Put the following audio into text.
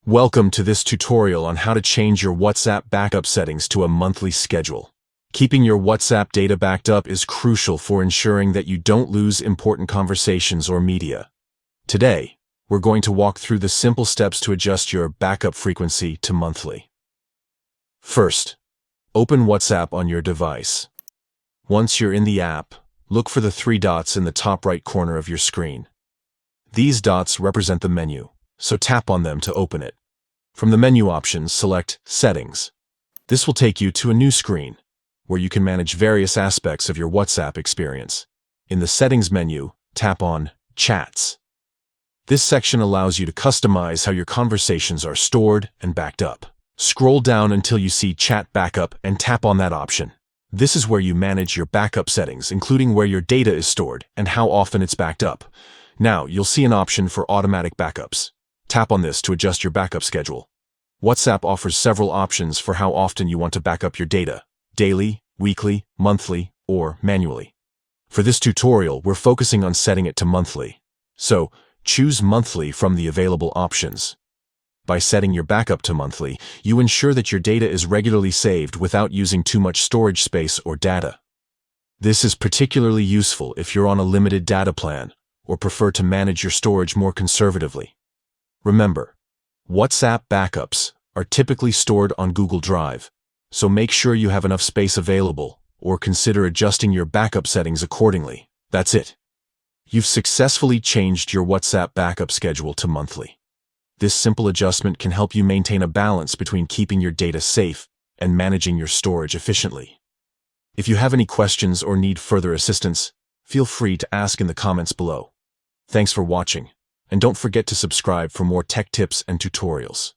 Welcome to this tutorial on how to change your WhatsApp backup settings to a monthly schedule. Keeping your WhatsApp data backed up is crucial for ensuring that you don't lose important conversations or media. Today, we're going to walk through the simple steps to adjust your backup frequency to monthly. First, open WhatsApp on your device. Once you're in the app, look for the three dots in the top right corner of your screen. These dots represent the menu, so tap on them to open it. From the menu options, select Settings. This will take you to a new screen, where you can manage various aspects of your WhatsApp experience. In the Settings menu, tap on Chats. This section allows you to customize how your conversations are stored and backed up. Scroll down until you see Chat Backup and tap on that option. This is where you manage your backup settings, including where your data is stored and how often it's backed up. Now, you'll see an option for automatic backups. Tap on this to adjust your backup schedule. WhatsApp offers several options for how often you want to back up your data: daily, weekly, monthly, or manually. For this tutorial, we're focusing on setting it to monthly. So, choose monthly from the available options. By setting your backup to monthly, you ensure that your data is regularly saved without using too much storage space or data. This is particularly useful if you're on a limited data plan or prefer to manage your storage more conservatively. Remember, WhatsApp backups are typically stored on Google Drive, so make sure you have enough space available or consider adjusting your backup settings accordingly. That's it. You've successfully changed your WhatsApp backup schedule to monthly. This simple adjustment can help you maintain a balance between keeping your data safe and managing your storage efficiently. If you have any questions or need further assistance, feel free to ask in the comments below. Thanks for watching, and don't forget to subscribe for more tech tips and tutorials.